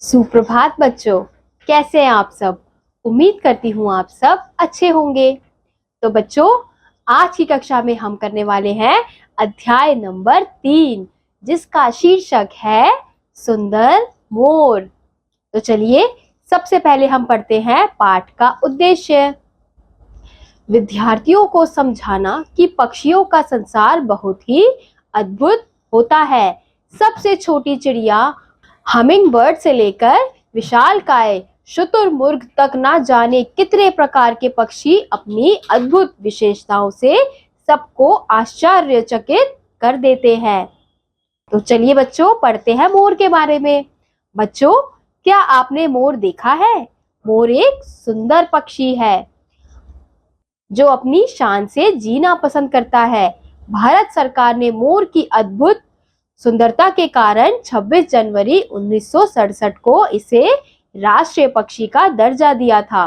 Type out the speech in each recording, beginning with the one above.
सुप्रभात बच्चों, कैसे हैं आप सब। उम्मीद करती हूँ आप सब अच्छे होंगे। तो बच्चों, आज की कक्षा में हम करने वाले हैं अध्याय नंबर 3, जिसका शीर्षक है सुंदर मोर। तो चलिए सबसे पहले हम पढ़ते हैं पाठ का उद्देश्य। विद्यार्थियों को समझाना कि पक्षियों का संसार बहुत ही अद्भुत होता है। सबसे छोटी चिड़िया हमिंग बर्ड से लेकर विशालकाय शुतुरमुर्ग तक ना जाने कितने प्रकार के पक्षी अपनी अद्भुत विशेषताओं से सबको आश्चर्यचकित कर देते हैं। तो चलिए बच्चों, पढ़ते हैं मोर के बारे में। बच्चों, क्या आपने मोर देखा है? मोर एक सुंदर पक्षी है जो अपनी शान से जीना पसंद करता है। भारत सरकार ने मोर की अद्भुत सुंदरता के कारण 26 जनवरी 1967 को इसे राष्ट्रीय पक्षी का दर्जा दिया था।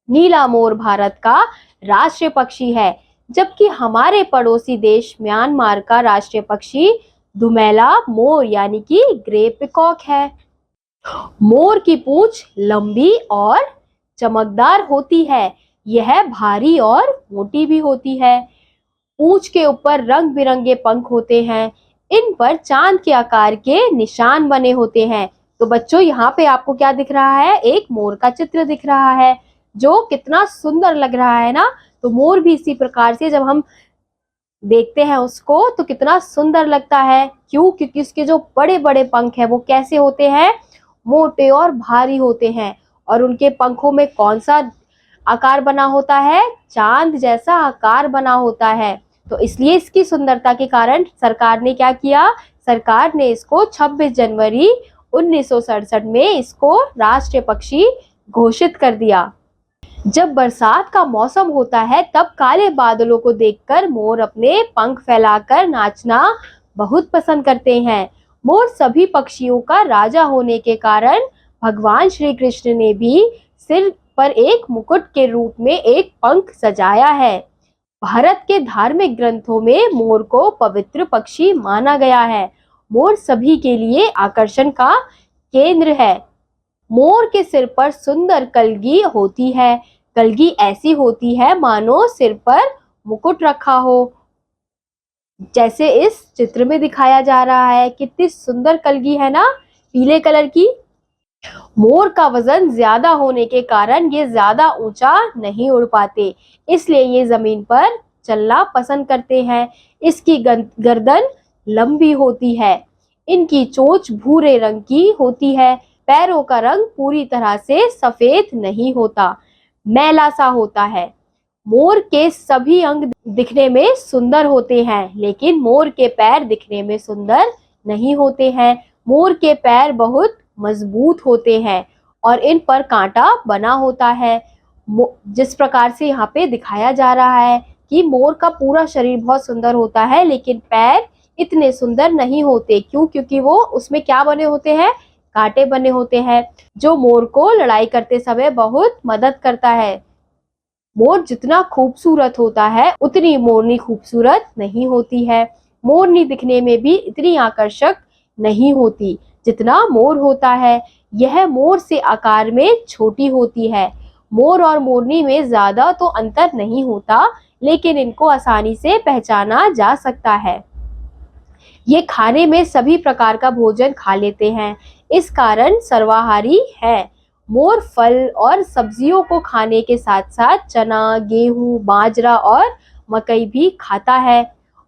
नीला मोर भारत का राष्ट्रीय पक्षी है, जबकि हमारे पड़ोसी देश म्यांमार का राष्ट्रीय पक्षी दुमैला मोर यानी कि ग्रे पिकॉक है। मोर की पूंछ लंबी और चमकदार होती है। यह भारी और मोटी भी होती है। पूंछ के ऊपर रंग बिरंगे पंख होते हैं। इन पर चांद के आकार के निशान बने होते हैं। तो बच्चों, यहाँ पे आपको क्या दिख रहा है? एक मोर का चित्र दिख रहा है, जो कितना सुंदर लग रहा है ना। तो मोर भी इसी प्रकार से जब हम देखते हैं उसको तो कितना सुंदर लगता है। क्यों? क्योंकि उसके जो बड़े बड़े पंख हैं वो कैसे होते हैं? मोटे और भारी होते हैं। और उनके पंखों में कौन सा आकार बना होता है? चांद जैसा आकार बना होता है। तो इसलिए इसकी सुंदरता के कारण सरकार ने क्या किया? सरकार ने इसको 26 जनवरी 1967 में इसको राष्ट्रीय पक्षी घोषित कर दिया। जब बरसात का मौसम होता है तब काले बादलों को देखकर मोर अपने पंख फैलाकर नाचना बहुत पसंद करते हैं। मोर सभी पक्षियों का राजा होने के कारण भगवान श्री कृष्ण ने भी सिर पर एक मुकुट के रूप में एक पंख सजाया है। भारत के धार्मिक ग्रंथों में मोर को पवित्र पक्षी माना गया है। मोर सभी के लिए आकर्षण का केंद्र है। मोर के सिर पर सुंदर कलगी होती है। कलगी ऐसी होती है मानो सिर पर मुकुट रखा हो, जैसे इस चित्र में दिखाया जा रहा है। कितनी सुंदर कलगी है ना, पीले कलर की। मोर का वजन ज्यादा होने के कारण ये ज्यादा ऊंचा नहीं उड़ पाते, इसलिए ये जमीन पर चलना पसंद करते हैं। इसकी गर्दन लंबी होती है। इनकी चोंच भूरे रंग की होती है। पैरों का रंग पूरी तरह से सफेद नहीं होता, मैला सा होता है। मोर के सभी अंग दिखने में सुंदर होते हैं, लेकिन मोर के पैर दिखने में सुंदर नहीं होते हैं। मोर के पैर बहुत मजबूत होते हैं और इन पर कांटा बना होता है। जिस प्रकार से यहाँ पे दिखाया जा रहा है कि मोर का पूरा शरीर बहुत सुंदर होता है, लेकिन पैर इतने सुंदर नहीं होते। क्यों? क्योंकि वो उसमें क्या बने होते हैं? कांटे बने होते हैं, जो मोर को लड़ाई करते समय बहुत मदद करता है। मोर जितना खूबसूरत होता है उतनी मोरनी खूबसूरत नहीं होती है। मोरनी दिखने में भी इतनी आकर्षक नहीं होती जितना मोर होता है। यह मोर से आकार में छोटी होती है। मोर और मोरनी में ज्यादा तो अंतर नहीं होता, लेकिन इनको आसानी से पहचाना जा सकता है। ये खाने में सभी प्रकार का भोजन खा लेते हैं, इस कारण सर्वाहारी है। मोर फल और सब्जियों को खाने के साथ साथ चना, गेहूं, बाजरा और मकई भी खाता है।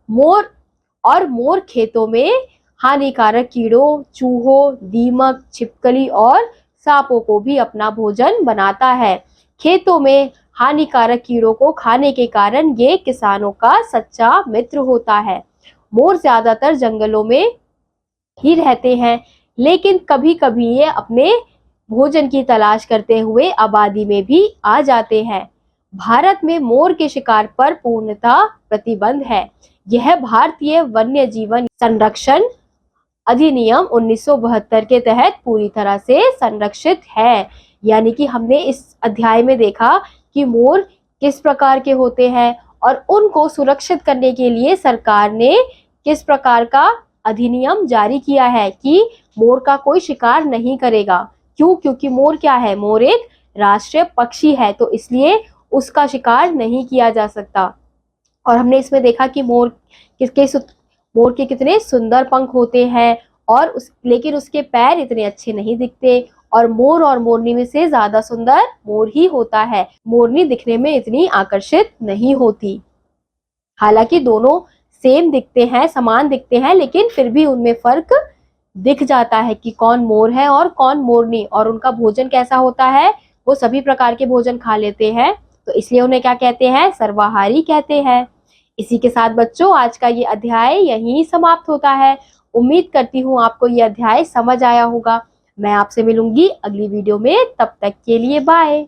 मोर खेतों में हानिकारक कीड़ों, चूहों, दीमक, छिपकली और सांपों को भी अपना भोजन बनाता है। खेतों में हानिकारक कीड़ों को खाने के कारण ये किसानों का सच्चा मित्र होता है। मोर ज्यादातर जंगलों में ही रहते हैं, लेकिन कभी कभी ये अपने भोजन की तलाश करते हुए आबादी में भी आ जाते हैं। भारत में मोर के शिकार पर पूर्णतः प्रतिबंध है। यह भारतीय वन्य जीवन संरक्षण अधिनियम 1972 के तहत पूरी तरह से संरक्षित है। यानी कि हमने इस अध्याय में देखा कि मोर किस प्रकार के होते हैं और उनको सुरक्षित करने के लिए सरकार ने किस प्रकार का अधिनियम जारी किया है कि मोर का कोई शिकार नहीं करेगा। क्यों? क्योंकि मोर क्या है? मोर एक राष्ट्रीय पक्षी है, तो इसलिए उसका शिकार नहीं किया जा सकता। और हमने इसमें देखा कि मोर के कितने सुंदर पंख होते हैं लेकिन उसके पैर इतने अच्छे नहीं दिखते, और मोर और मोरनी में से ज्यादा सुंदर मोर ही होता है। मोरनी दिखने में इतनी आकर्षित नहीं होती। हालांकि दोनों सेम दिखते हैं, समान दिखते हैं, लेकिन फिर भी उनमें फर्क दिख जाता है कि कौन मोर है और कौन मोरनी। और उनका भोजन कैसा होता है? वो सभी प्रकार के भोजन खा लेते हैं, तो इसलिए उन्हें क्या कहते हैं? सर्वाहारी कहते हैं। इसी के साथ बच्चों आज का ये अध्याय यहीं समाप्त होता है। उम्मीद करती हूँ आपको ये अध्याय समझ आया होगा। मैं आपसे मिलूंगी अगली वीडियो में, तब तक के लिए बाय।